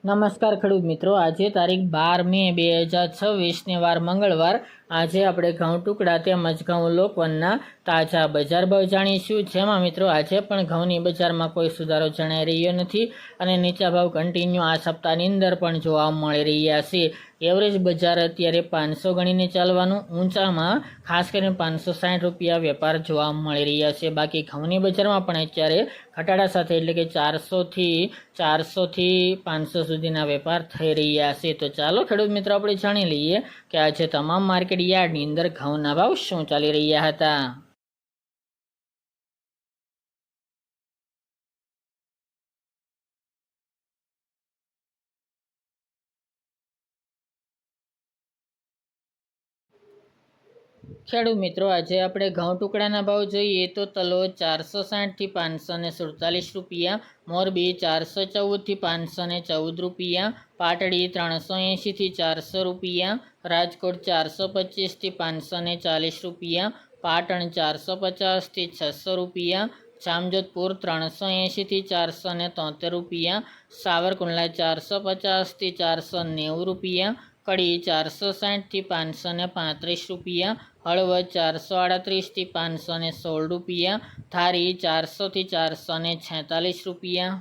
નમસ્કાર ખેડૂત મિત્રો, આજે તારીખ 12 મે 2026 ને વાર મંગળવાર। આજે આપણે ઘઉં ટુકડા તેમજ ઘઉં લોકવનના તાજા બજાર ભાવ જાણીશું, જેમાં મિત્રો આજે પણ ઘઉંની બજારમાં કોઈ સુધારો જણાઈ રહ્યો નથી અને નીચા ભાવ કન્ટિન્યુ આ સપ્તાહની અંદર પણ જોવા મળી રહ્યા છે। એવરેજ બજાર અત્યારે 500 ગણીને ચાલવાનું, ઊંચામાં ખાસ કરીને 560 રૂપિયા વેપાર જોવા મળી રહ્યા છે। બાકી ઘઉંની બજારમાં પણ અત્યારે ઘટાડા સાથે એટલે કે 400 થી 500 સુધીના વેપાર થઈ રહ્યા છે। તો ચાલો ખેડૂત મિત્રો આપણે જાણી લઈએ કે આજે તમામ માર્કેટ યાર્ડની અંદર ઘઉંના ભાવ શું ચાલી રહ્યા હતા। ખેડૂત મિત્રો, આજે આપણે ઘઉં ટુકડાના ભાવ જોઈએ તો તલોદ 460 થી 547 રૂપિયા, મોરબી 414 થી 514 રૂપિયા, પાટડી 380 થી 400 રૂપિયા, રાજકોટ 425 થી 540 રૂપિયા, પાટણ 450 થી 600 રૂપિયા, જામજોધપુર 380 થી 473 રૂપિયા, સાવરકુંડલા 450 થી 490 રૂપિયા, કડી 460 થી 535 રૂપિયા, હળવદ 438 થી 516 રૂપિયા, થારી 400 થી 446 રૂપિયા,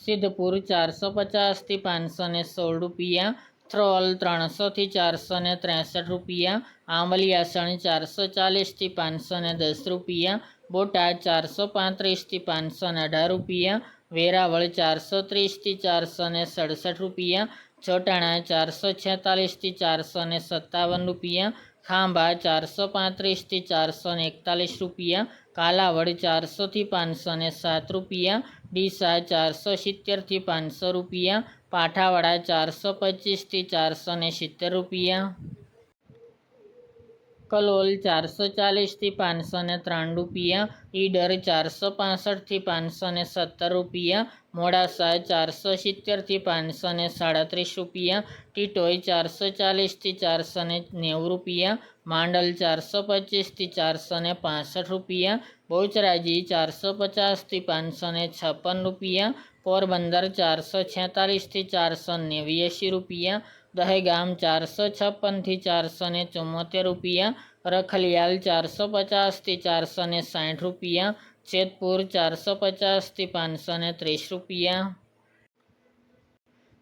સિદ્ધપુર 450 થી 516 રૂપિયા, થ્રોલ 300 થી 463 રૂપિયા, આંબલિયાસણ 440 થી 510 રૂપિયા, બોટાદ 435 થી 518 રૂપિયા, વેરાવળ 430 થી 467 રૂપિયા, ચોટાણા 446 થી 457 રૂપિયા, ખાંભા 435 થી 441 રૂપિયા, કાલાવડ 400 થી 507 રૂપિયા, ડીસા 470 થી 500 રૂપિયા, પાઠાવાડા 425 થી 470 રૂપિયા, કલોલ 440 થી 503 રૂપિયા, ઈડર 465 થી 517 રૂપિયા, મોડાસા 470 થી 537 રૂપિયા, ટીટોઈ 440 થી 490 રૂપિયા, માંડલ 425 થી 465 રૂપિયા, બહુચરાજી 450 થી 556 રૂપિયા, પોરબંદર 446 થી 489 રૂપિયા, દહેગામ 456 થી 474 રૂપિયા, રખલિયાલ 450 થી 460 રૂપિયા, જેતપુર 450 થી 530 રૂપિયા,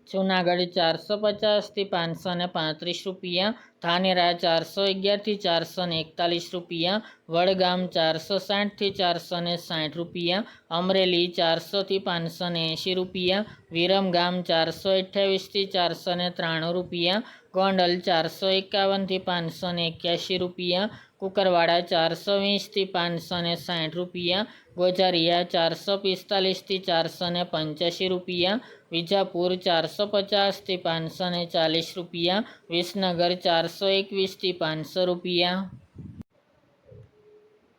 જૂનાગઢ 450 થી 535 રૂપિયા, ધાનેરા 411 થી 441 રૂપિયા, વડગામ 460 થી 460 રૂપિયા, અમરેલી 400 થી 580 રૂપિયા, વિરમગામ 428 થી 493 રૂપિયા, ગોંડલ 451 થી 581 રૂપિયા, કુકરવાડા 420 થી 560 રૂપિયા, ગોઝારિયા 445 થી 485 રૂપિયા, વિજાપુર 450 થી 540 રૂપિયા, વિસનગર 421 થી 500 રૂપિયા,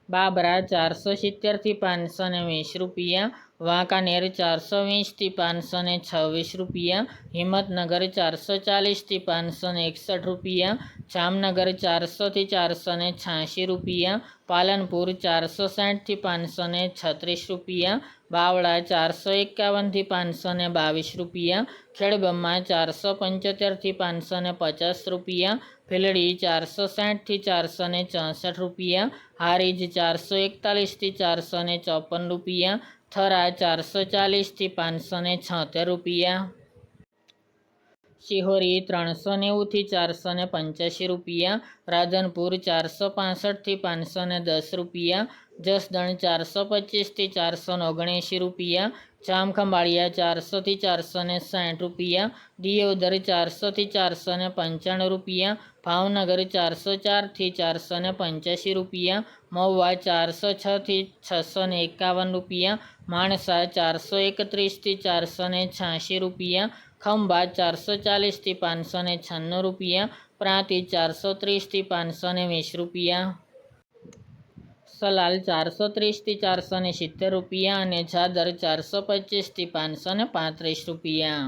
બાબરા 470 થી 520 રૂપિયા, વાંકાનેર 420 થી 526 રૂપિયા, હિંમતનગર 440 થી 561 રૂપિયા, જામનગર 400 થી 486 રૂપિયા, પાલનપુર 460 થી 536 રૂપિયા, બાવળા 451 થી 522 રૂપિયા, ખેડબ્રહ્મા 475 થી 550 રૂપિયા, ભીલડી 460 થી 464 રૂપિયા, હારીજ 441 થી 454 રૂપિયા, થરા 440 થી 576 રૂપિયા, શિહોરી 390 થી 485 રૂપિયા, રાધનપુર 465 થી 510 રૂપિયા, જસદણ 425 થી 479 રૂપિયા, જામખંભાળિયા 400 થી 460 રૂપિયા, દિયોદર 400 થી 495 રૂપિયા, ભાવનગર 404 થી 485 રૂપિયા, મહુવા 406 થી 651 રૂપિયા, માણસા 431 થી 486 રૂપિયા, ખંભાત 440 થી 596 રૂપિયા, પ્રાંતિજ 430 થી 520 રૂપિયા, સલાલ 430 થી 470 રૂપિયા અને જાદર 425 થી 535 રૂપિયા।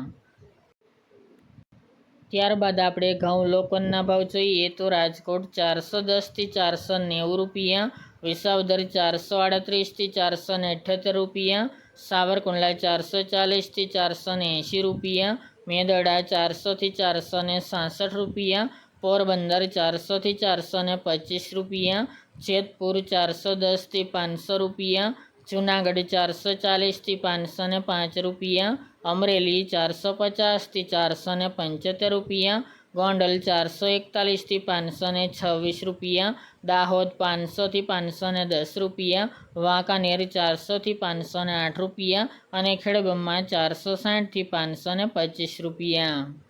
ત્યારબાદ આપણે ઘઉં લોકવનના ભાવ જોઈએ તો રાજકોટ 410 થી 490 રૂપિયા, વિસાવદર 438 થી 478 રૂપિયા, સાવરકુંડલા 440થી 480 રૂપિયા, મેદડા 400થી 466 રૂપિયા, પોરબંદર 400થી 425 રૂપિયા, જેતપુર 410થી 500 રૂપિયા, જૂનાગઢ 440થી 505 રૂપિયા, અમરેલી 450થી 475 રૂપિયા, ગોંડલ 441થી 526 રૂપિયા, દાહોદ 500થી 510 રૂપિયા, વાંકાનેર 400થી 508 રૂપિયા અને ખેડબ્રહ્મા 460થી 525 રૂપિયા.